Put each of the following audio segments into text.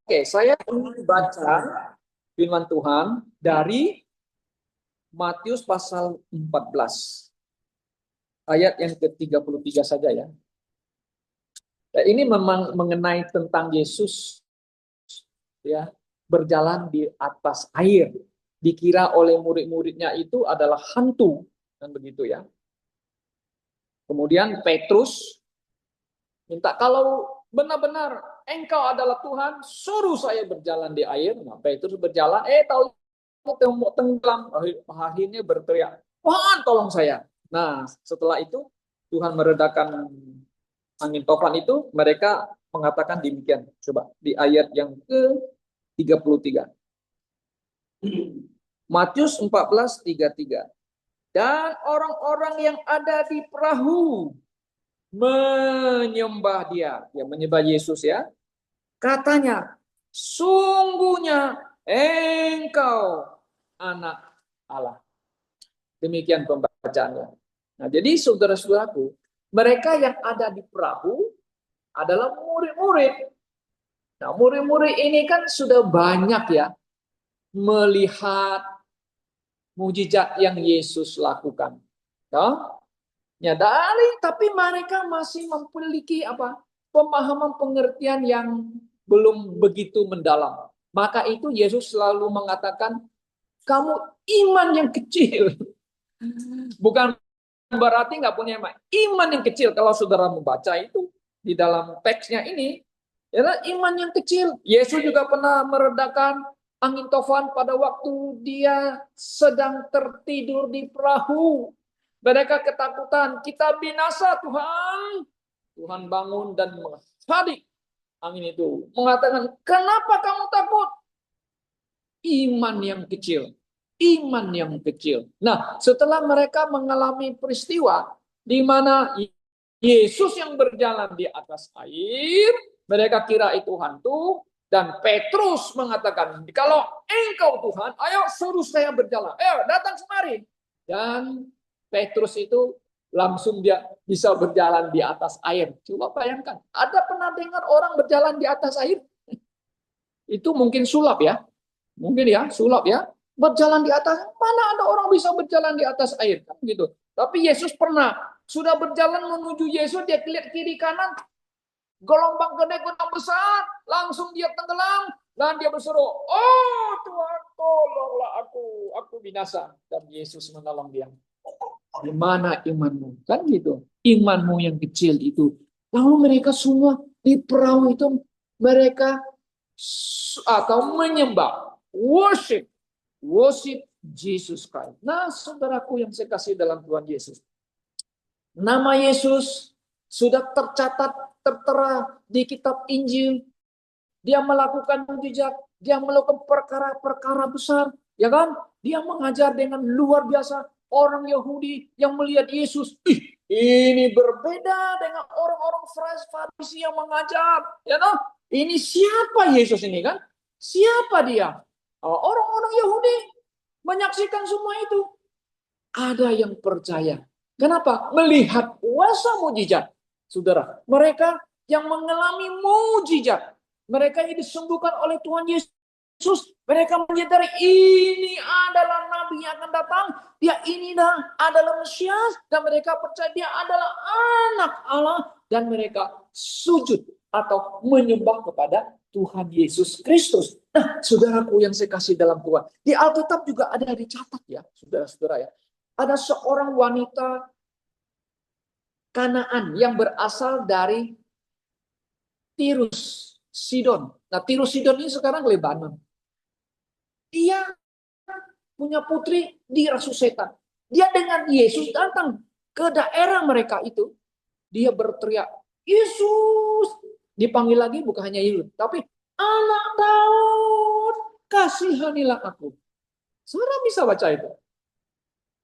Oke, saya ingin baca firman Tuhan dari Matius pasal 14. Ayat yang ke-33 saja ya. Nah, ini memang mengenai tentang Yesus ya, berjalan di atas air. Dikira oleh murid-muridnya itu adalah hantu, kan begitu ya. Kemudian Petrus minta, kalau benar-benar engkau adalah Tuhan, suruh saya berjalan di air. Nah, Petrus berjalan, tahu tenggelam. Akhirnya berteriak, Tuhan tolong saya. Nah, setelah itu Tuhan meredakan angin tofan itu, mereka mengatakan demikian. Coba di ayat yang ke-33. Matius 14:33. Dan orang-orang yang ada di perahu menyembah dia. Ya, menyembah Yesus ya. Katanya, sungguhnya engkau anak Allah. Demikian pembacaannya. Nah, jadi saudara-saudaraku, mereka yang ada di perahu adalah murid-murid. Nah, murid-murid ini kan sudah banyak ya melihat mujizat yang Yesus lakukan. Nah, nyadari, tapi mereka masih memiliki pemahaman pengertian yang belum begitu mendalam. Maka itu Yesus selalu mengatakan, kamu iman yang kecil. Bukan berarti nggak punya iman. Iman yang kecil, kalau saudara membaca itu di dalam teksnya ini, adalah iman yang kecil. Yesus juga pernah meredakan angin tofan pada waktu dia sedang tertidur di perahu. Mereka ketakutan, kita binasa Tuhan. Tuhan bangun dan menghadap angin itu. Mengatakan, kenapa kamu takut? Iman yang kecil. Iman yang kecil. Nah, setelah mereka mengalami peristiwa di mana Yesus yang berjalan di atas air, mereka kira itu hantu, dan Petrus mengatakan, kalau engkau Tuhan, ayo suruh saya berjalan. Ayo datang semari. Dan Petrus itu langsung dia bisa berjalan di atas air. Coba bayangkan, ada pernah dengar orang berjalan di atas air? Itu mungkin sulap ya. Mungkin ya, sulap ya. Berjalan di atas, mana ada orang bisa berjalan di atas air? Kan gitu. Tapi Yesus pernah, sudah berjalan menuju Yesus, dia lihat kiri kanan, gelombang gede, gelombang besar, langsung dia tenggelam, dan dia berseru, oh Tuhan tolonglah aku binasa. Dan Yesus menolong dia. Di mana imanmu? Kan gitu. Imanmu yang kecil itu. Lalu mereka semua di perahu itu, mereka atau menyembah, worship Jesus Christ. Nah, saudaraku yang saya kasih dalam Tuhan Yesus, nama Yesus sudah tercatat, tertera di kitab Injil. Dia melakukan mujizat, dia melakukan perkara-perkara besar, ya kan? Dia mengajar dengan luar biasa. Orang Yahudi yang melihat Yesus, ini berbeda dengan orang-orang Farisi yang mengajar, ya kan? Ini siapa Yesus ini kan? Siapa dia? Orang-orang Yahudi menyaksikan semua itu. Ada yang percaya. Kenapa? Melihat kuasa mujizat. Saudara, mereka yang mengalami mujizat, mereka yang disembuhkan oleh Tuhan Yesus, mereka menyadari ini adalah Nabi yang akan datang, dia ini adalah Mesias, dan mereka percaya dia adalah anak Allah, dan mereka sujud atau menyembah kepada Tuhan Yesus Kristus. Nah, saudaraku yang saya kasih dalam Tuhan, di Alkitab juga ada dicatat ya, saudara-saudara ya. Ada seorang wanita Kanaan yang berasal dari Tirus Sidon. Nah, Tirus Sidon ini sekarang Lebanon. Dia punya putri dirasuh setan. Dia dengan Yesus datang ke daerah mereka itu. Dia berteriak, Yesus. Dipanggil lagi bukan hanya Yesus, tapi anak Daud, kasihanilah aku. Saudara bisa baca itu.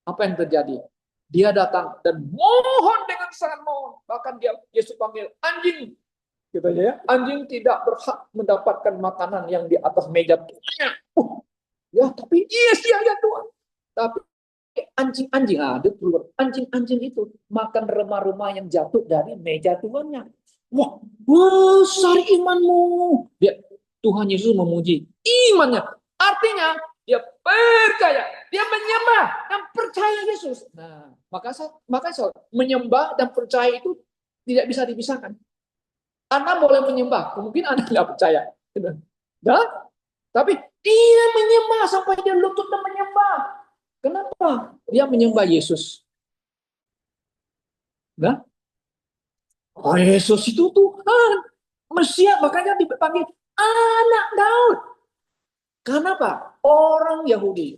Apa yang terjadi? Dia datang dan mohon dengan sangat mohon. Bahkan Yesus panggil anjing. Gitu ya. Anjing tidak berhak mendapatkan makanan yang di atas meja Tuhannya. Ya, tapi yes ya Tuhan. Tapi anjing-anjing ada keluar. Anjing-anjing itu makan remah-remah yang jatuh dari meja Tuhannya. Wah, besar imanmu. Dia Tuhan Yesus memuji imannya. Artinya dia percaya, dia menyembah dan percaya Yesus. Nah, maka menyembah dan percaya itu tidak bisa dipisahkan. Anda boleh menyembah, mungkin Anda tidak percaya. Nah, tapi dia menyembah sampai dia lutut dan menyembah. Kenapa? Dia menyembah Yesus. Nah, oh, Yesus itu Tuhan, Mesias, makanya dipanggil anak Daud. Kenapa? Orang Yahudi,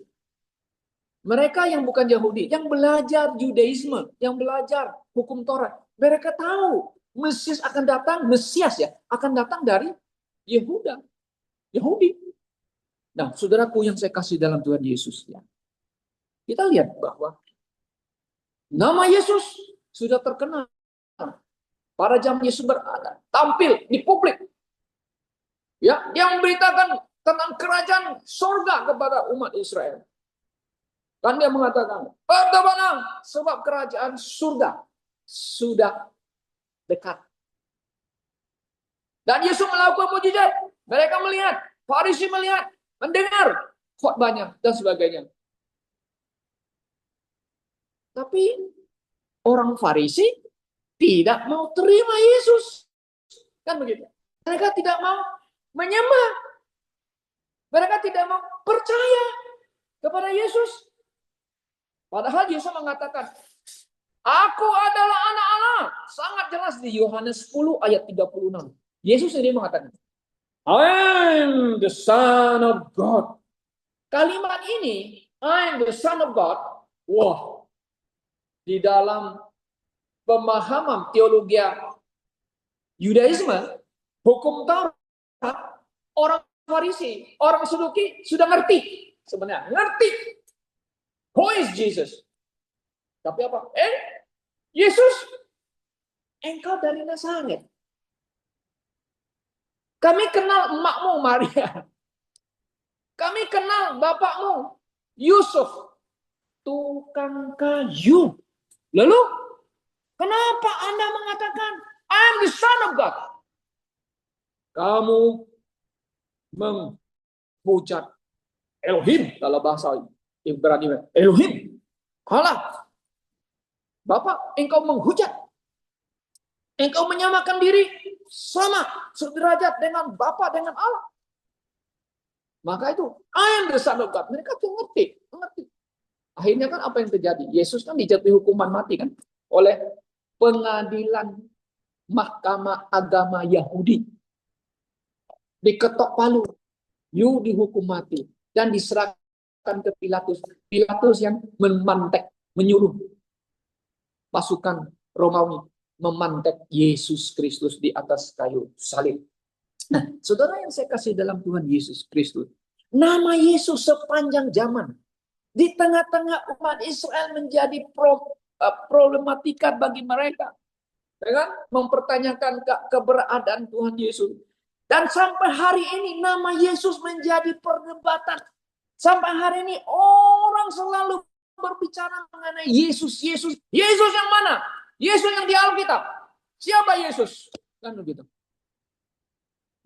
mereka yang bukan Yahudi, yang belajar Judaisme, yang belajar hukum Taurat, mereka tahu Mesias akan datang, Mesias ya, akan datang dari Yehuda, Yahudi. Nah, saudaraku yang saya kasih dalam Tuhan Yesus, ya, kita lihat bahwa nama Yesus sudah terkenal. Pada zaman Yesus berada, tampil di publik, ya, dia memberitakan tentang kerajaan surga kepada umat Israel. Dan dia mengatakan, bertobatlah sebab kerajaan surga sudah dekat. Dan Yesus melakukan mujizat. Mereka melihat, Farisi melihat, mendengar khotbahnya dan sebagainya. Tapi orang Farisi tidak mau terima Yesus. Kan begitu. Mereka tidak mau menyembah. Mereka tidak mau percaya kepada Yesus. Padahal Yesus mengatakan, aku adalah anak Allah. Sangat jelas di Yohanes 10 ayat 36. Yesus sendiri mengatakan, I am the Son of God. Kalimat ini, I am the Son of God, wah, di dalam pemahaman teologi Yudaisme, hukum Taurat, orang Farisi, orang Saduki sudah ngerti. Sebenarnya ngerti. Who is Jesus? Tapi apa? Yesus, engkau dari Nazaret. Kami kenal emakmu Maria. Kami kenal bapakmu Yusuf, tukang kayu. Lalu, kenapa Anda mengatakan I'm the Son of God? Kamu menghujat Elohim dalam bahasa Ibrani. Elohim, Allah. Bapak, engkau menghujat. Engkau menyamakan diri sama sederajat dengan Bapa, dengan Allah. Maka itu, I am the Son of God. Mereka tuh ngerti. Akhirnya kan apa yang terjadi? Yesus kan dijatuhi hukuman mati kan oleh pengadilan Mahkamah Agama Yahudi. Diketok palu, you dihukum mati dan diserahkan ke Pilatus. Pilatus yang memantek, menyuruh pasukan Romawi memantek Yesus Kristus di atas kayu salib. Nah, saudara yang saya kasih dalam Tuhan Yesus Kristus, nama Yesus sepanjang zaman di tengah-tengah umat Israel menjadi problematika bagi mereka, dengan mempertanyakan keberadaan Tuhan Yesus. Dan sampai hari ini nama Yesus menjadi perdebatan. Sampai hari ini orang selalu berbicara mengenai Yesus. Yesus yang mana? Yesus yang di Alkitab. Siapa Yesus? Kan begitu.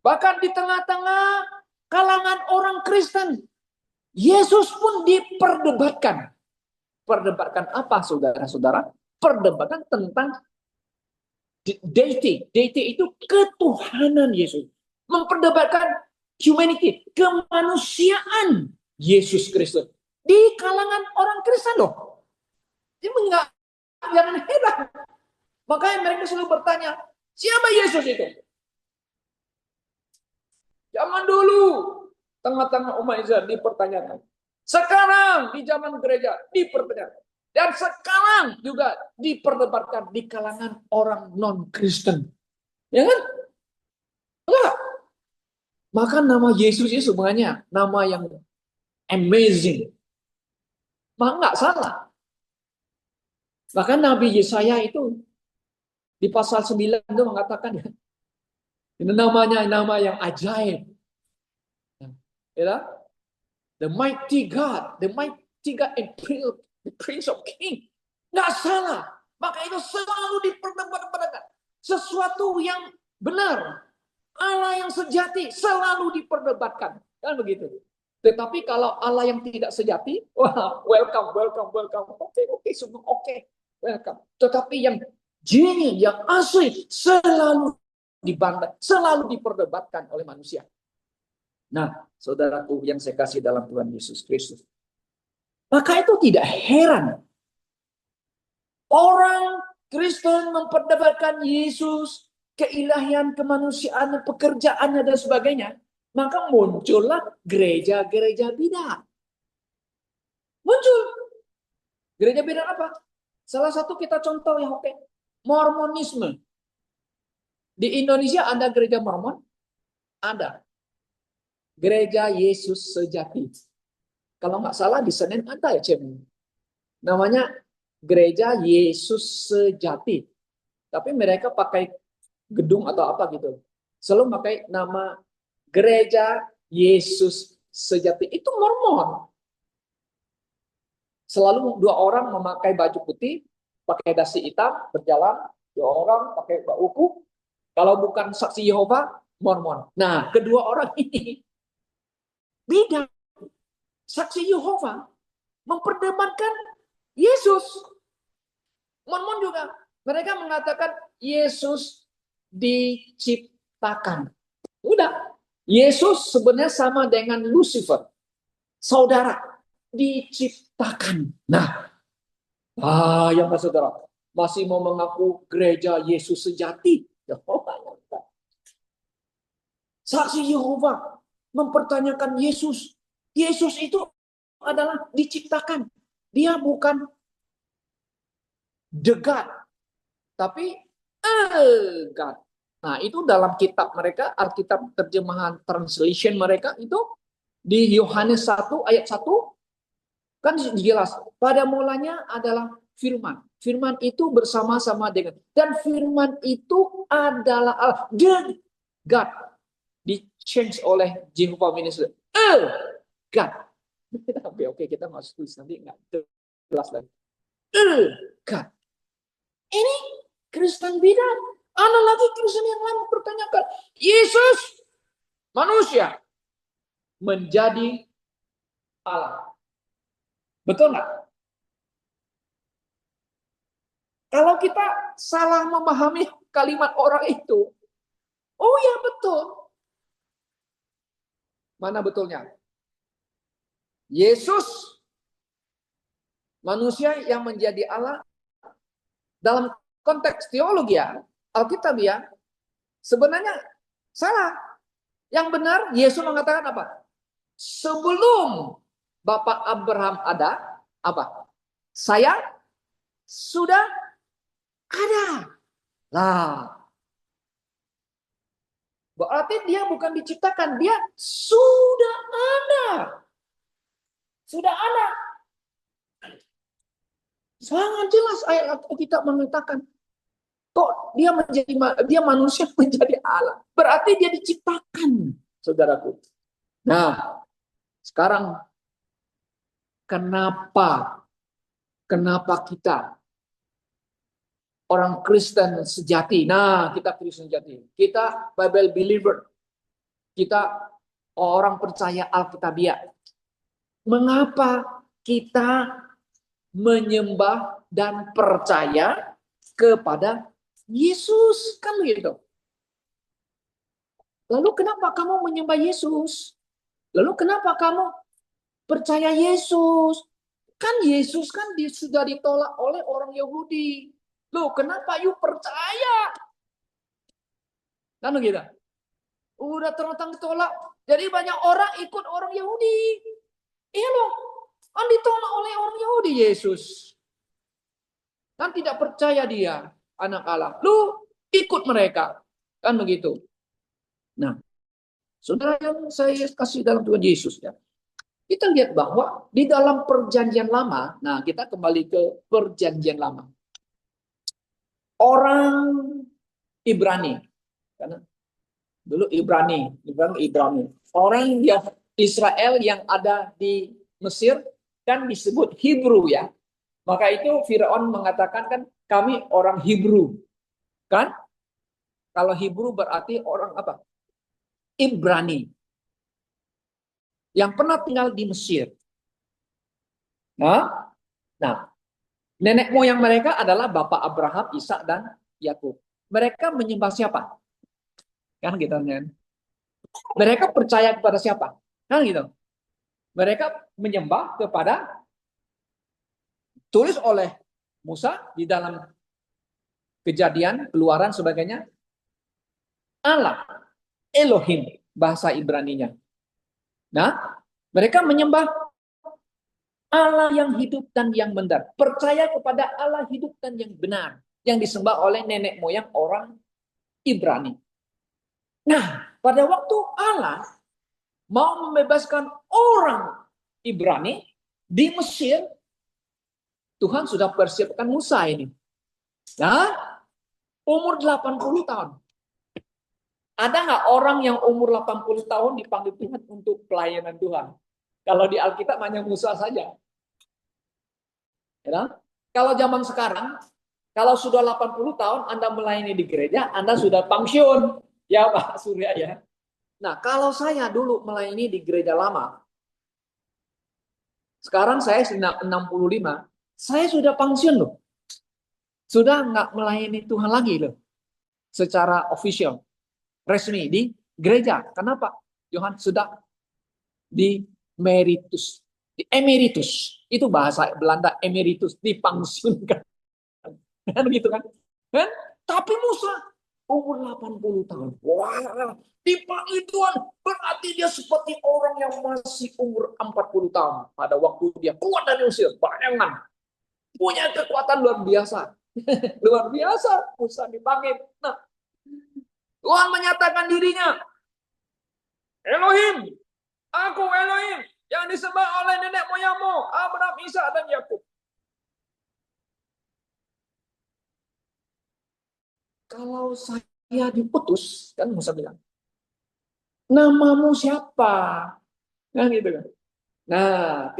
Bahkan di tengah-tengah kalangan orang Kristen, Yesus pun diperdebatkan. Perdebatkan apa, saudara-saudara? Perdebatkan tentang deity. Deity itu ketuhanan Yesus. Memperdebatkan humanity, kemanusiaan Yesus Kristus. Di kalangan orang Kristen loh. Dia jangan heran. Makanya mereka selalu bertanya, siapa Yesus itu? Zaman dulu, tengah-tengah umat Israel dipertanyakan. Sekarang di zaman gereja dipertanyakan. Dan sekarang juga diperdebatkan di kalangan orang non-Kristen. Ya kan? Enggak. Maka nama Yesus itu sebenarnya nama yang amazing. Maka enggak salah. Bahkan Nabi Yesaya itu di pasal 9 itu mengatakan, ini namanya nama yang ajaib. Ya, the mighty God and the Prince of King. Nggak salah. Maka itu selalu diperdebatkan. Sesuatu yang benar. Allah yang sejati selalu diperdebatkan. Kan begitu. Tetapi kalau Allah yang tidak sejati, wah, welcome, welcome, welcome. Oke, semua oke. Welcome. Tetapi yang genuine, yang asli, selalu dibantah, selalu diperdebatkan oleh manusia. Nah, saudaraku yang saya kasih dalam Tuhan Yesus Kristus. Maka itu tidak heran. Orang Kristen memperdebatkan Yesus, keilahian, kemanusiaan, pekerjaannya, dan sebagainya. Maka muncullah gereja-gereja bidah. Muncul. Gereja bidah apa? Salah satu kita contoh ya, oke. Mormonisme. Di Indonesia ada gereja Mormon? Ada. Gereja Yesus Sejati. Kalau nggak salah di Senen ada ya, Cem. Namanya Gereja Yesus Sejati. Tapi mereka pakai gedung atau apa gitu. Selalu pakai nama Gereja Yesus Sejati. Itu Mormon. Selalu dua orang memakai baju putih, pakai dasi hitam, berjalan. Dua orang pakai bauku. Kalau bukan saksi Yehova, Mormon. Nah, kedua orang ini beda. Saksi Yehova memperdebatkan Yesus. Mormon juga. Mereka mengatakan Yesus diciptakan. Udah. Yesus sebenarnya sama dengan Lucifer. Saudara, diciptakan. Nah, yang saudara masih mau mengaku gereja Yesus sejati. Saksi Yehova mempertanyakan Yesus. Yesus itu adalah diciptakan. Dia bukan the God, tapi God. Nah, itu dalam kitab mereka, Alkitab terjemahan translation mereka itu di Yohanes 1 ayat 1 kan jelas. Pada mulanya adalah firman. Firman itu bersama-sama dengan, dan firman itu adalah Allah, the God. Di change oleh Jehovah Witness. God. Oke, kita masuk tulis nanti nggak jelas lagi. God. Ini Kristen bidah. Ada lagi Kristen yang lain mempertanyakan Yesus manusia menjadi Allah. Betul nggak? Kalau kita salah memahami kalimat orang itu, oh ya betul. Mana betulnya? Yesus manusia yang menjadi Allah dalam konteks teologi ya, Alkitab ya, sebenarnya salah. Yang benar, Yesus mengatakan apa? Sebelum Bapak Abraham ada, apa? Saya sudah ada. Lah. Berarti dia bukan diciptakan, dia sudah ada. Sudah ada. Sangat jelas ayat Alkitab mengatakan, kok dia manusia menjadi Allah. Berarti dia diciptakan, saudaraku. Nah, sekarang kenapa kita orang Kristen sejati? Nah, kita Kristen sejati. Kita Bible believer. Kita orang percaya Alkitabiah. Mengapa kita menyembah dan percaya kepada Yesus? Kan begitu. Lalu kenapa kamu menyembah Yesus? Lalu kenapa kamu percaya Yesus? Kan Yesus kan sudah ditolak oleh orang Yahudi. Loh, kenapa you percaya? Kan begitu. Udah terutang ditolak. Jadi banyak orang ikut orang Yahudi. Iya loh. Kan ditolak oleh orang Yahudi Yesus. Kan tidak percaya dia anak Allah. Lu ikut mereka. Kan begitu. Nah, saudara yang saya kasih dalam Tuhan Yesus ya. Kita lihat bahwa di dalam perjanjian lama, nah kita kembali ke perjanjian lama. Orang Ibrani, karena dulu Ibrani. Orang yang Israel yang ada di Mesir kan disebut Hebrew ya. Maka itu Firaun mengatakan kan kami orang Hebrew. Kan? Kalau Hebrew berarti orang apa? Ibrani yang pernah tinggal di Mesir. Nah, nenek moyang mereka adalah Bapak Abraham, Ishak dan Yakub. Mereka menyembah siapa? Kan gitu kan. Mereka percaya kepada siapa? Kan gitu. Mereka menyembah kepada, tulis oleh Musa di dalam Kejadian, Keluaran sebagainya, Allah, Elohim bahasa Ibraninya. Nah, mereka menyembah Allah yang hidup dan yang benar. Percaya kepada Allah hidup dan yang benar yang disembah oleh nenek moyang orang Ibrani. Nah, pada waktu Allah mau membebaskan orang Ibrani di Mesir, Tuhan sudah persiapkan Musa ini. Nah, umur 80 tahun. Ada nggak orang yang umur 80 tahun dipanggil Tuhan untuk pelayanan Tuhan? Kalau di Alkitab hanya Musa saja. Ya? Kalau zaman sekarang, kalau sudah 80 tahun Anda melayani di gereja, Anda sudah pensiun. Ya Pak Surya ya. Nah, kalau saya dulu melayani di gereja lama, sekarang saya sudah 65, saya sudah pensiun loh. Sudah nggak melayani Tuhan lagi loh. Secara official, resmi di gereja. Kenapa? Yohan sudah di meritus, di emeritus. Itu bahasa Belanda, emeritus, dipensiunkan. Kan gitu kan? Kan? Tapi Musa umur 80 tahun. Wah, dipanggil Tuhan berarti dia seperti orang yang masih umur 40 tahun pada waktu dia keluar dari Mesir. Bayangan, punya kekuatan luar biasa. Luar biasa Musa dipanggil. Nah, Tuhan menyatakan dirinya, Elohim, aku Elohim yang disembah oleh nenek moyangmu Abraham, Ishak dan Yakub. Kalau saya diputus, kan Musa bilang, namamu siapa? Kan gitu kan. Nah,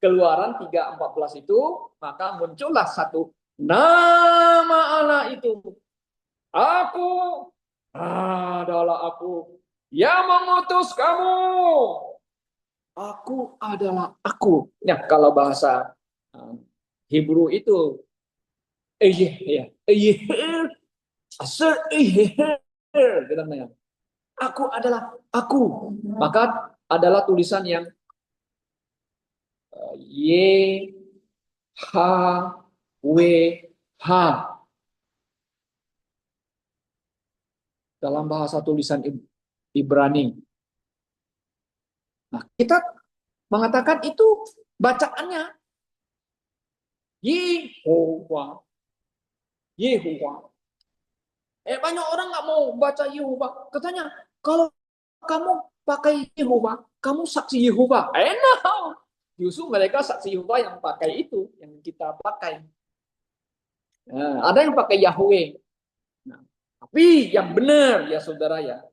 Keluaran 3:14 itu, maka muncullah satu nama Allah itu. Aku adalah aku yang mengutus kamu. Aku adalah aku. Ya, kalau bahasa Hebrew itu ya, kita namanya. Aku adalah aku. Maka adalah tulisan yang Y H W H dalam bahasa tulisan Ibrani. Nah, kita mengatakan itu bacaannya Yehovah. Yehovah. Banyak orang nggak mau baca Yehovah. Katanya, kalau kamu pakai Yehovah, kamu saksi Yehovah. Enak. Justru mereka saksi Yehovah yang pakai itu, yang kita pakai. Nah, ada yang pakai Yahweh. Nah, tapi yang benar ya saudara ya.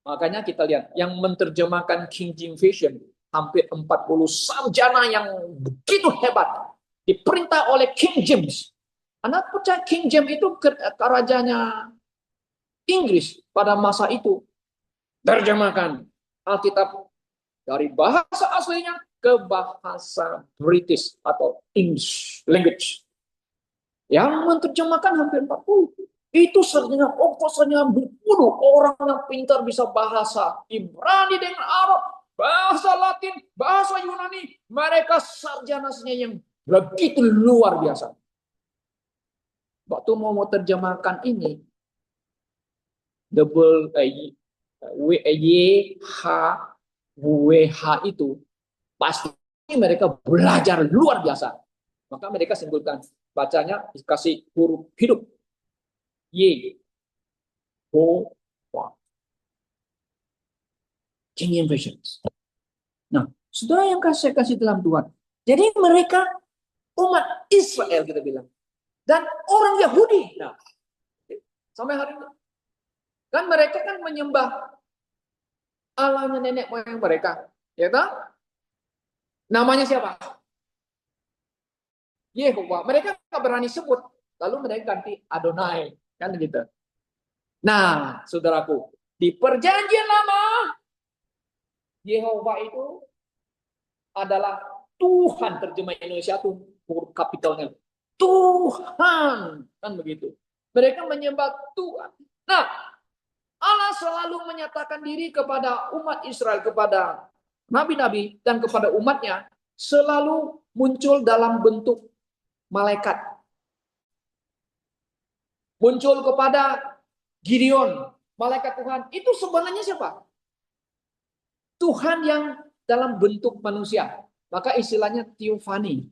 Makanya kita lihat yang menerjemahkan King James Version hampir 40 sarjana yang begitu hebat diperintah oleh King James. Anda percaya King James itu kerajanya Inggris pada masa itu terjemahkan Alkitab dari bahasa aslinya ke bahasa British atau English language. Yang menerjemahkan hampir 40. Itu sarjana sarjana berpuluh orang yang pintar bisa bahasa Ibrani dengan Arab, bahasa Latin, bahasa Yunani. Mereka sarjananya yang begitu luar biasa. Waktu mau terjemahkan ini, double YHWH itu pasti mereka belajar luar biasa. Maka mereka simpulkan bacanya dikasih huruf hidup Y Ho Wa King James Version. Nah, saudara yang saya kasih dalam Tuhan. Jadi mereka umat Israel kita bilang dan orang Yahudi. Nah, sampai hari ini kan mereka kan menyembah Allahnya nenek moyang mereka, ya kan? Namanya siapa? Yehovah. Mereka nggak berani sebut. Lalu mereka ganti Adonai, kan gitu. Nah, saudaraku, Di perjanjian lama, Yehova itu adalah Tuhan, terjemah Indonesia tuh huruf kapitalnya. Tuhan, kan begitu. Mereka menyembah Tuhan. Nah, Allah selalu menyatakan diri kepada umat Israel, kepada nabi-nabi dan kepada umatnya, selalu muncul dalam bentuk malaikat. Muncul kepada Gideon, malaikat Tuhan. Itu sebenarnya siapa? Tuhan yang dalam bentuk manusia. Maka istilahnya teofani.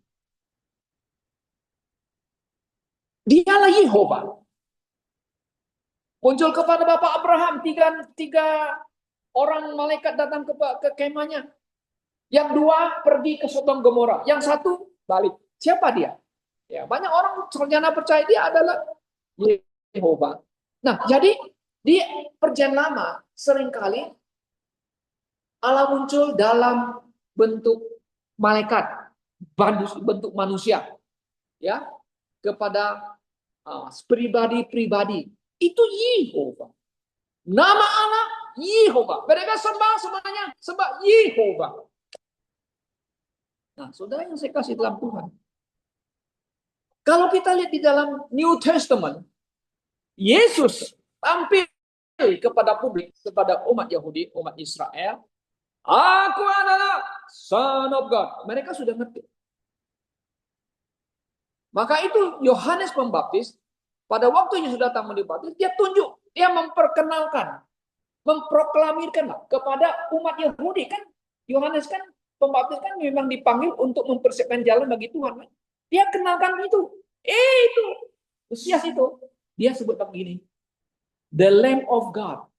Dialah Yehova. Muncul kepada Bapak Abraham, tiga orang malaikat datang ke kemahnya. Yang dua pergi ke Sodom Gomora. Yang satu balik. Siapa dia? Ya, banyak orang sarjana percaya dia adalah Yehova. Nah, jadi di perjanjian lama seringkali Allah muncul dalam bentuk malaikat, bentuk manusia, ya, kepada pribadi-pribadi. Itu Yehova. Nama Allah Yehova. Mereka semuanya sembah Yehova. Nah, saudara yang saya kasih dalam Tuhan. Kalau kita lihat di dalam New Testament, Yesus tampil kepada publik, kepada umat Yahudi, umat Israel. Aku adalah Son of God. Mereka sudah ngerti. Maka itu Yohanes Pembaptis, pada waktu Yesus datang dibaptis, dia tunjuk, dia memperkenalkan, memproklamirkan kepada umat Yahudi. Kan Yohanes kan Pembaptis kan memang dipanggil untuk mempersiapkan jalan bagi Tuhan. Dia kenalkan itu. Itu. Mesias itu. Dia sebut begini. The Lamb of God.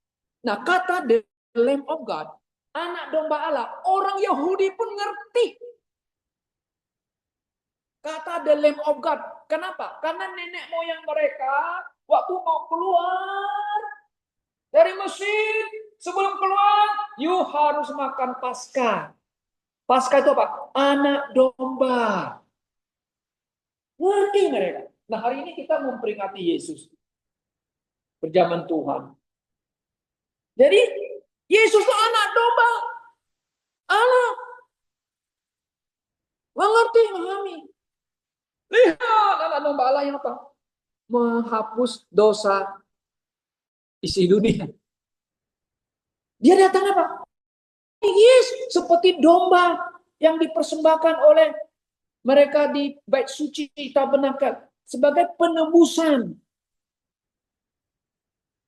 Nah, kata the Lamb of God, anak domba Allah, orang Yahudi pun ngerti. Kata the Lamb of God. Kenapa? Karena nenek moyang mereka waktu mau keluar dari Mesir, sebelum keluar, you harus makan Paskah. Paskah itu apa? Anak domba. Ngerti mereka. Nah, hari ini kita memperingati Yesus. Perjamuan Tuhan. Jadi, Yesus itu anak domba Allah. Mengerti, memahami. Lihat anak domba Allah yang apa? Menghapus dosa isi dunia. Dia datang apa? Yes, seperti domba yang dipersembahkan oleh mereka di bait suci tabernakel sebagai penebusan.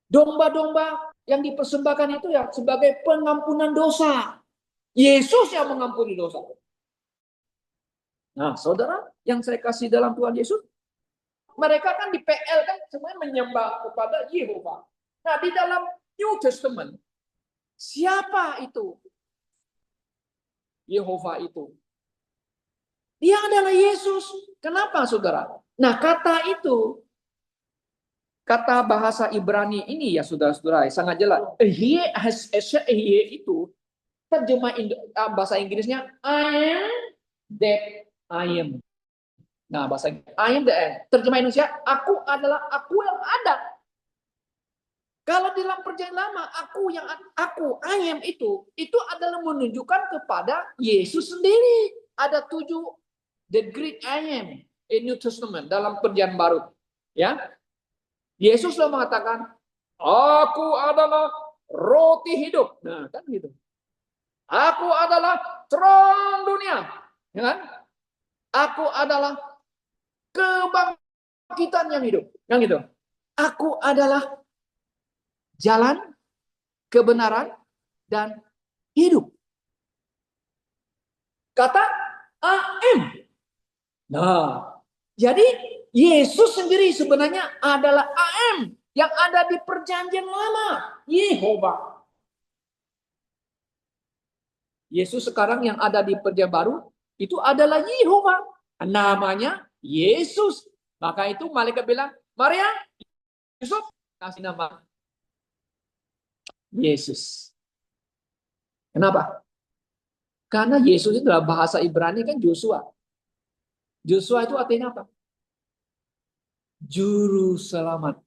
Domba-domba yang dipersembahkan itu ya sebagai pengampunan dosa. Yesus yang mengampuni dosa. Nah, saudara, yang saya kasih dalam Tuhan Yesus, mereka kan di PL kan semuanya menyembah kepada Yehova. Nah, di dalam New Testament, siapa itu? Yehova itu. Dia adalah Yesus. Kenapa, saudara? Nah, kata itu, kata bahasa Ibrani ini ya, saudara-saudara, sangat jelas. Itu terjemah bahasa Inggrisnya I am that I am. Nah, bahasa I am that. Terjemah Indonesia, aku adalah aku yang ada. Kalau dalam perjanjian lama, aku I am itu adalah menunjukkan kepada Yesus sendiri. Ada 7 the great I am in New Testament dalam perjanjian baru. Ya. Yesus sudah mengatakan, aku adalah roti hidup. Nah, kan gitu. Aku adalah terang dunia. Ya kan? Aku adalah kebangkitan yang hidup. Yang gitu. Aku adalah jalan, kebenaran, dan hidup. Kata AM. Nah, jadi Yesus sendiri sebenarnya adalah AM yang ada di perjanjian lama. Yehova. Yesus sekarang yang ada di perjanjian baru, itu adalah Yehova. Namanya Yesus. Maka itu malaikat bilang, Maria, Yusuf, kasih nama Yesus. Kenapa? Karena Yesus itu dalam bahasa Ibrani kan Joshua. Joshua itu artinya apa? Juru selamat.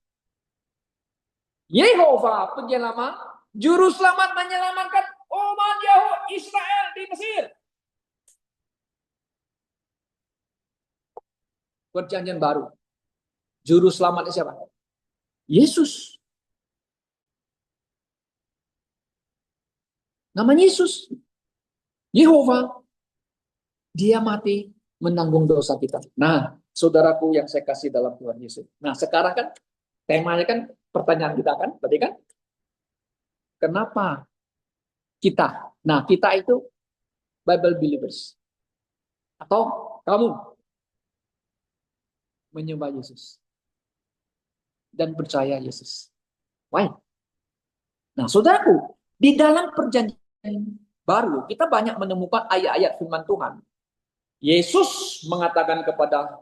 Yehova penjelama Juru selamat menyelamatkan umat Yahudi Israel di Mesir. Perjanjian baru. Juru selamatnya siapa? Yesus. Namanya Yesus. Yehova. Dia mati menanggung dosa kita. Nah, saudaraku yang saya kasih dalam Tuhan Yesus. Nah, sekarang kan temanya kan pertanyaan kita kan, berarti kan kenapa kita? Nah, kita itu Bible believers atau kamu menyembah Yesus dan percaya Yesus. Why? Nah, saudaraku, di dalam perjanjian baru kita banyak menemukan ayat-ayat firman Tuhan. Yesus mengatakan kepada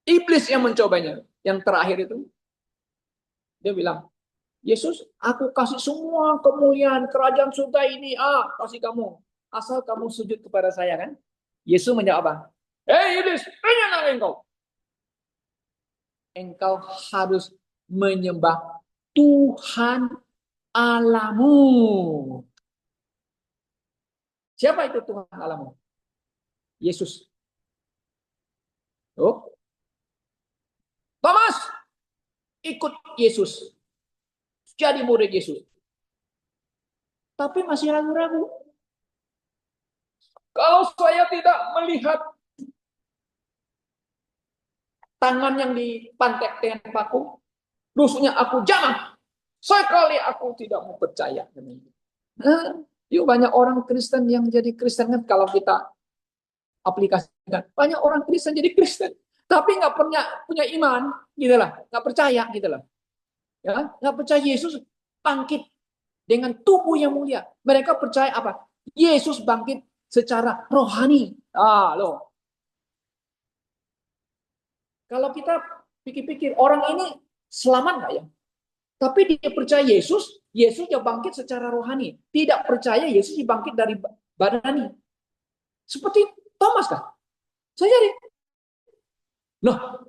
iblis yang mencobanya, yang terakhir itu, dia bilang, Yesus, aku kasih semua kemuliaan kerajaan surga ini, kasih kamu, asal kamu sujud kepada saya, kan? Yesus menjawab apa? Hei iblis, penyana engkau. Engkau harus menyembah Tuhan Allahmu. Siapa itu Tuhan Allahmu? Yesus. Oh, Thomas, ikut Yesus. Jadi murid Yesus. Tapi masih ragu-ragu. Kalau saya tidak melihat tangan yang dipantek dengan paku, rusuknya aku jangan. Sekali aku tidak mau percaya. Nah, yuk banyak orang Kristen yang jadi Kristen kan kalau kita aplikasikan. Banyak orang Kristen jadi Kristen, tapi nggak punya iman, gitu lah, nggak percaya, gitu lah. Ya, nggak percaya Yesus bangkit dengan tubuh yang mulia. Mereka percaya apa? Yesus bangkit secara rohani. Loh. Kalau kita pikir-pikir orang ini selamat nggak ya? Tapi dia percaya Yesus, Yesus yang bangkit secara rohani. Tidak percaya Yesus bangkit dari badani. Seperti Thomas kan? Saya jadi. Nah,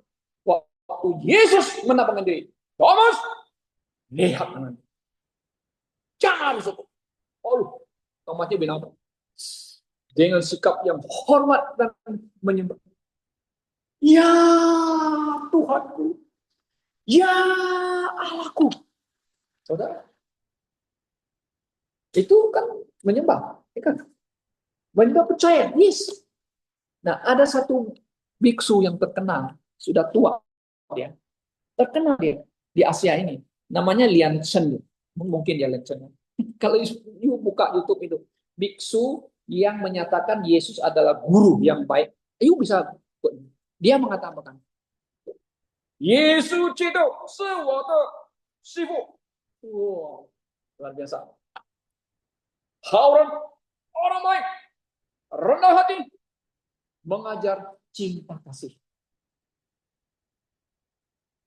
waktu Yesus menapakkan diri, Thomas, lihat tangan. Jangan suku. Oh, Thomasnya bilang apa? Dengan sikap yang hormat dan menyembah. Ya Tuhanku. Ya Allahku. Saudara, itu kan menyembah. Ya kan? Menyembah percaya. Yes. Nah, ada satu biksu yang terkenal. Sudah tua dia. Terkenal dia di Asia ini. Namanya Lian Chen. Mungkin ya Lian Chen. Kalau you buka YouTube itu. Biksu yang menyatakan Yesus adalah guru yang baik. You bisa. Dia mengatakan. Yesus itu sifu. Wow, luar biasa. Orang orang baik, rendah hati, mengajar cinta kasih.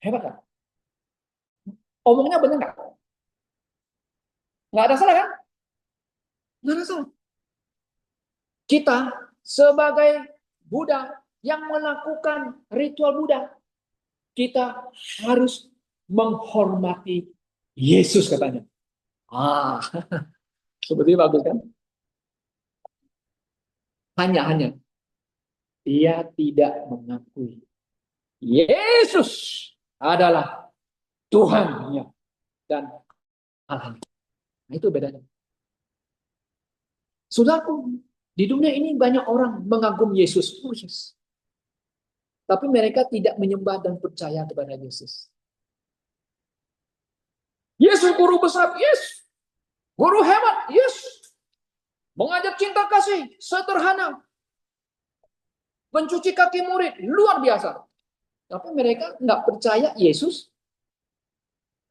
Hebat kan? Omongnya benar nggak? Nggak ada salah kan? Nggak ada salah. Kita sebagai Buddha yang melakukan ritual Buddha, kita harus menghormati Yesus katanya. Seperti bagus kan? Hanya dia tidak mengakui Yesus adalah Tuhannya dan Allah. Nah, itu bedanya. Saudaraku, di dunia ini banyak orang mengagum Yesus. Oh, yes. Tapi mereka tidak menyembah dan percaya kepada Yesus. Yesus guru besar, yes. Guru hebat, yes. Mengajar cinta kasih, sederhana. Mencuci kaki murid, luar biasa. Tapi mereka nggak percaya Yesus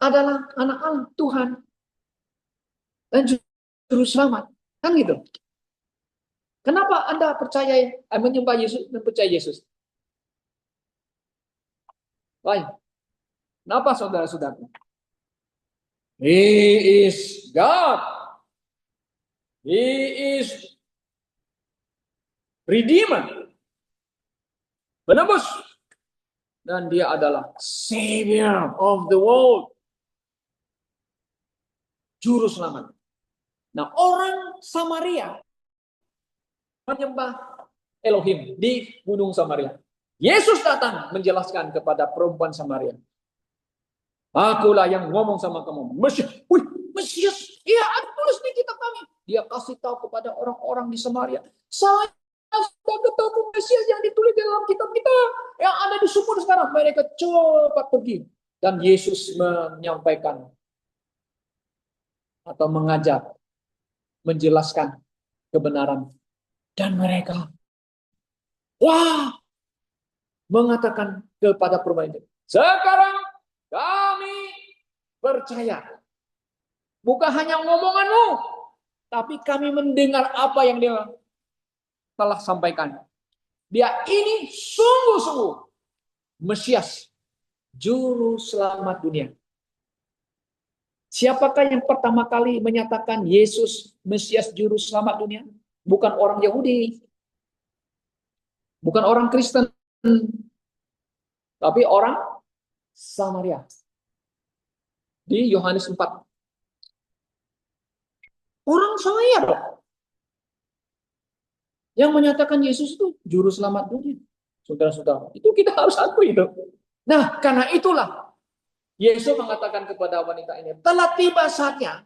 adalah anak Allah, Tuhan. Dan juru selamat. Kan gitu. Kenapa Anda percaya menyembah Yesus dan percaya Yesus? Baik. Kenapa saudara-saudara? He is God. He is Redeemer. Penebus. Dan dia adalah Savior of the world. juru selamat. Nah, orang Samaria menyembah Elohim di Gunung Samaria. Yesus datang menjelaskan kepada perempuan Samaria. Akulah yang ngomong sama kamu. Mesias. Wih, Mesias. Iya, ada tulis di kitab kami. Dia kasih tahu kepada orang-orang di Samaria. Saya sudah ketemu Mesias yang ditulis dalam kitab kita. Yang ada di sumur sekarang. Mereka cepat pergi. Dan Yesus menyampaikan atau mengajar, menjelaskan kebenaran. Dan mereka, wah, mengatakan kepada perempuan itu, sekarang kami percaya. Bukan hanya ngomonganmu, tapi kami mendengar apa yang dia telah sampaikan. Dia ini sungguh-sungguh Mesias, juru selamat dunia. Siapakah yang pertama kali menyatakan Yesus Mesias juru selamat dunia? Bukan orang Yahudi, bukan orang Kristen, tapi orang Samaria. Di Yohanes 4. Orang Samaria dong. Yang menyatakan Yesus itu juru selamat dunia. Saudara-saudara, itu kita harus akui itu. Nah, karena itulah Yesus mengatakan kepada wanita ini, telah tiba saatnya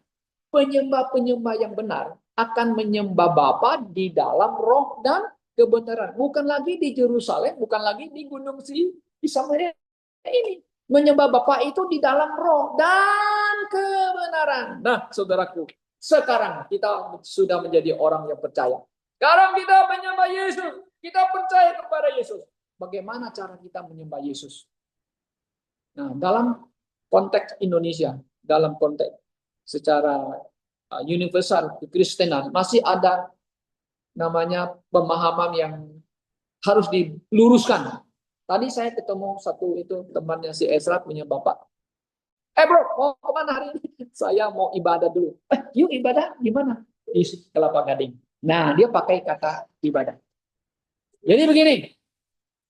penyembah-penyembah yang benar akan menyembah Bapa di dalam roh dan kebenaran. Bukan lagi di Yerusalem, bukan lagi di Gunung di Samaria ini. Menyembah Bapa itu di dalam roh dan kebenaran. Nah, saudaraku, sekarang kita sudah menjadi orang yang percaya. Sekarang kita menyembah Yesus. Kita percaya kepada Yesus. Bagaimana cara kita menyembah Yesus? Nah, dalam konteks Indonesia, dalam konteks secara universal kekristenan, masih ada namanya pemahaman yang harus diluruskan. Tadi saya ketemu satu itu temannya si Ezra punya bapak. Bro, mau kemana hari ini? Saya mau ibadah dulu. Yuk ibadah gimana? Di Kelapa Gading. Nah, dia pakai kata ibadah. Jadi begini,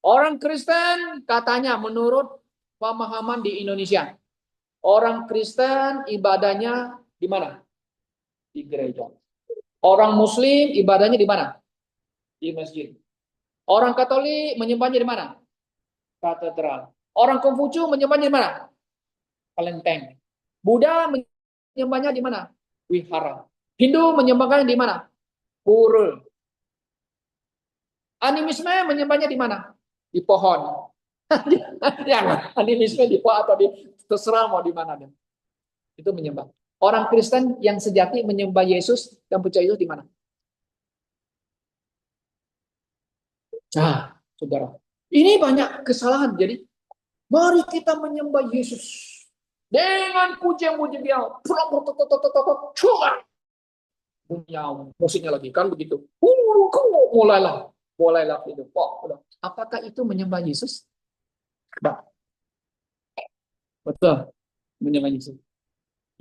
orang Kristen katanya menurut pemahaman di Indonesia, orang Kristen ibadahnya di mana? Di gereja. Orang Muslim ibadahnya di mana? Di masjid. Orang Katolik menyembahnya di mana? Katedral. Orang Konghucu menyembahnya di mana? Kelenteng. Buddha menyembahnya di mana? Wihara. Hindu menyembahnya di mana? Pura. Animisme menyembahnya di mana? Di pohon. Ya, animisme di pohon atau di terserah mau di mana. Itu menyembah. Orang Kristen yang sejati menyembah Yesus dan percaya Yesus di mana? Nah, saudara, ini banyak kesalahan. Jadi, mari kita menyembah Yesus dengan pujian-pujian dia. Punya musiknya lagi kan begitu. Mulailah itu. Apakah itu menyembah Yesus? Betul, menyembah Yesus.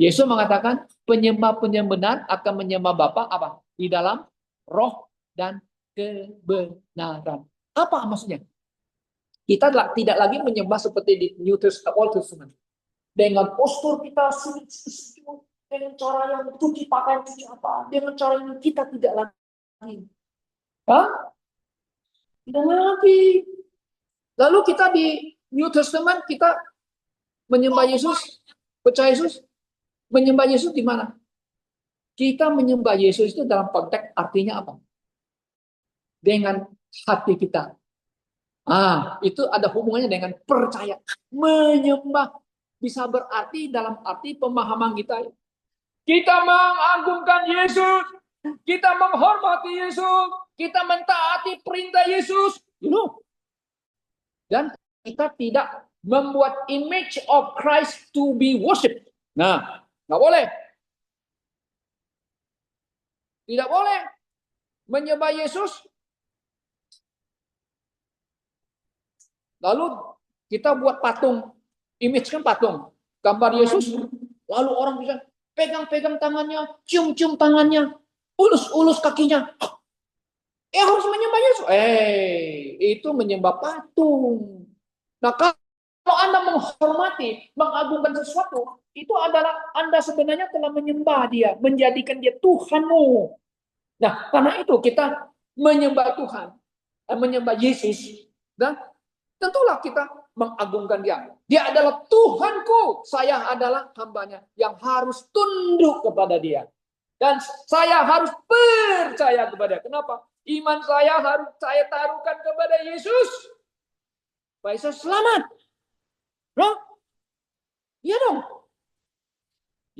Yesus mengatakan penyembah-penyembah benar akan menyembah Bapa apa? Di dalam roh dan kebenaran. Apa maksudnya? Kita tidak lagi menyembah seperti di Old Testament. Dengan postur kita sujud, dengan cara yang cuci pakaian cuci apa, dengan cara yang kita tidak lagi. Hah? Tidak lagi. Lalu kita di New Testament kita menyembah Yesus, percaya Yesus, menyembah Yesus di mana? Kita menyembah Yesus itu dalam konteks artinya apa? Dengan hati kita. Itu ada hubungannya dengan percaya. Menyembah bisa berarti dalam arti pemahaman kita. Kita mengagungkan Yesus, kita menghormati Yesus, kita mentaati perintah Yesus, dan kita tidak membuat image of Christ to be worshipped. Nah, nggak boleh. Tidak boleh menyembah Yesus. Lalu kita buat patung, image kan patung, gambar Yesus. Lalu orang bisa pegang-pegang tangannya, cium-cium tangannya, ulus-ulus kakinya. Harus menyembah Yesus. Itu menyembah patung. Nah, Kalau Anda menghormati, mengagungkan sesuatu, itu adalah Anda sebenarnya telah menyembah dia, menjadikan dia Tuhanmu. Nah, karena itu kita menyembah Tuhan, menyembah Yesus, dan tentulah kita mengagungkan dia. Dia adalah Tuhanku, saya adalah hambanya yang harus tunduk kepada dia. Dan saya harus percaya kepada dia. Kenapa? Iman saya harus saya taruhkan kepada Yesus. Supaya saya selamat. Loh? Iya dong.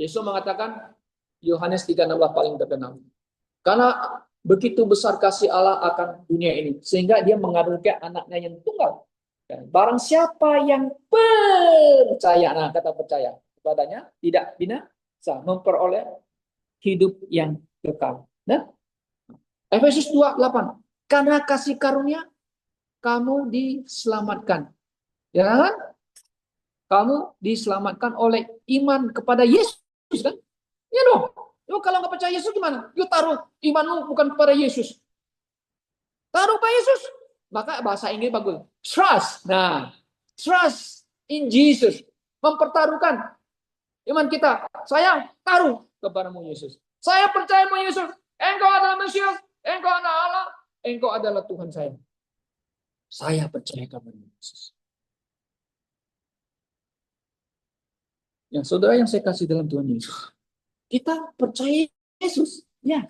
Yesus mengatakan, Yohanes 3:16 paling terkenal. Karena begitu besar kasih Allah akan dunia ini, sehingga dia mengaruniakan anaknya yang tunggal. Dan barang siapa yang percaya, nah kata percaya, kepadanya tidak binasa, memperoleh hidup yang kekal. Nah, Efesus 2:8. Karena kasih karunia kamu diselamatkan. Ya kan? Kamu diselamatkan oleh iman kepada Yesus kan? Ya dong. Yo kalau nggak percaya Yesus gimana? Yo taruh imanmu bukan kepada Yesus. Taruh pada Yesus. Maka bahasa Inggris bagus. Trust. Nah, trust in Jesus. Mempertaruhkan iman kita. Saya taruh kepadamu Yesus. Saya percaya pada Yesus. Engkau adalah Mesias. Engkau adalah Allah. Engkau adalah Tuhan saya. Saya percaya kepada Yesus. Ya, saudara yang saya kasih dalam Tuhan Yesus. Kita percaya Yesus. Ya.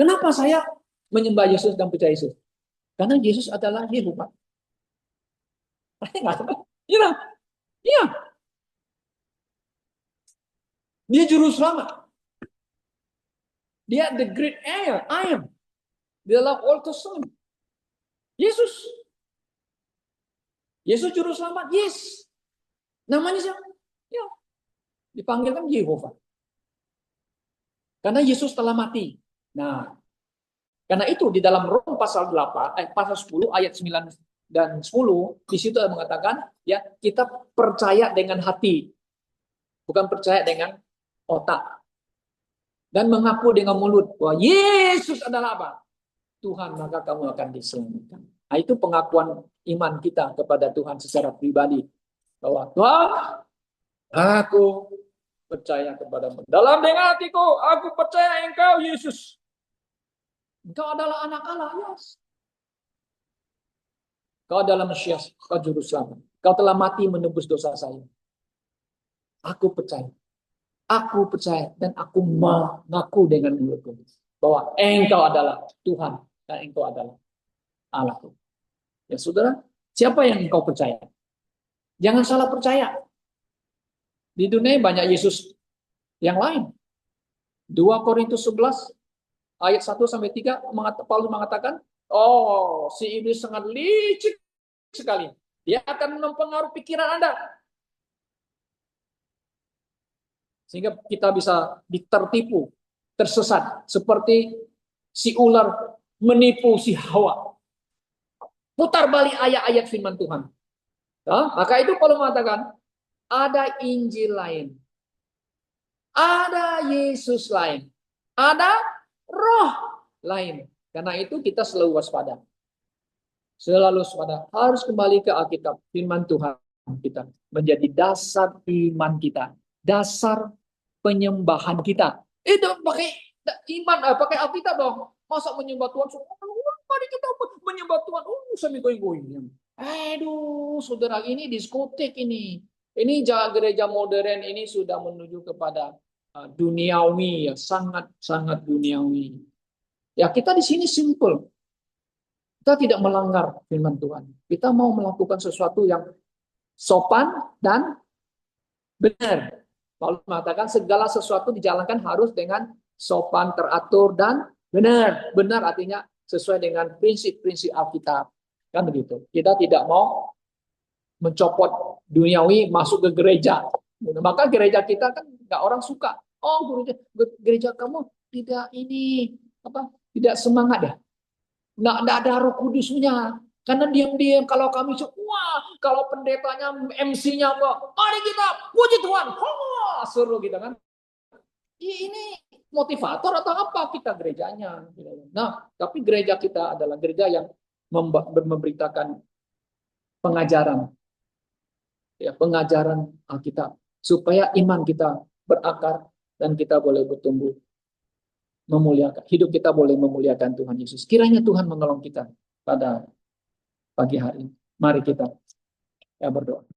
Kenapa saya menyembah Yesus dan percaya Yesus? Karena Yesus adalah Yehova. Iya, iya. Dia juru selamat. Dia the great I am. Dia adalah Old Testament. Yesus. Yesus juru selamat. Yes. Namanya siapa? Ya. Dipanggil kan Yehova. Karena Yesus telah mati. Nah, karena itu di dalam Rom pasal 10 ayat 9 dan 10 di situ ada mengatakan ya kita percaya dengan hati, bukan percaya dengan otak. Dan mengaku dengan mulut bahwa Yesus adalah apa? Tuhan, maka kamu akan diselamatkan. Nah, itu pengakuan iman kita kepada Tuhan secara pribadi. Bahwa Tuhan, aku percaya kepadamu. Dalam dengan hatiku, aku percaya Engkau Yesus. Engkau adalah anak Allah, yes. Kau adalah Mesias, kau juru selamat. Kau telah mati menebus dosa saya. Aku percaya dan aku mengaku dengan mulutku bahwa Engkau adalah Tuhan dan Engkau adalah Allah. Ya saudara, siapa yang engkau percaya? Jangan salah percaya. Di dunia banyak Yesus yang lain. 2 Korintus 11 ayat 1 sampai 3 Paulus mengatakan, oh, si iblis sangat licik sekali. Dia akan mempengaruhi pikiran Anda. Sehingga kita bisa tertipu, tersesat seperti si ular menipu si Hawa. Putar balik ayat-ayat firman Tuhan. Nah, maka itu Paulus mengatakan, ada Injil lain. Ada Yesus lain. Ada roh lain. Karena itu kita selalu waspada. Selalu waspada. Harus kembali ke Alkitab. Firman Tuhan kita. Menjadi dasar iman kita. Dasar penyembahan kita. Itu pakai iman, pakai Alkitab dong. Masa menyembah Tuhan? Mari kita menyembah Tuhan. Sambil goyang-goyang. Aduh, saudara, ini diskotik ini. Ini gereja modern ini sudah menuju kepada duniawi, ya, sangat-sangat duniawi. Ya, kita di sini simple. Kita tidak melanggar firman Tuhan. Kita mau melakukan sesuatu yang sopan dan benar. Paulus mengatakan segala sesuatu dijalankan harus dengan sopan, teratur, dan benar. Benar artinya sesuai dengan prinsip-prinsip Alkitab. Kan begitu. Kita tidak mau mencopot duniawi masuk ke gereja. Maka gereja kita kan nggak orang suka. Oh, gereja kamu tidak ini apa? Tidak semangat ya? Nggak ada Roh Kudusnya. Karena diam-diam kalau kami wah, kalau pendetanya MC-nya apa? Mari kita puji Tuhan. Wah, seru gitu kan. Ini motivator atau apa kita gerejanya? Nah, tapi gereja kita adalah gereja yang memberitakan pengajaran. ya, pengajaran Alkitab supaya iman kita berakar dan kita boleh bertumbuh memuliakan, hidup kita boleh memuliakan Tuhan Yesus. Kiranya Tuhan menolong kita pada pagi hari ini. Mari kita ya berdoa.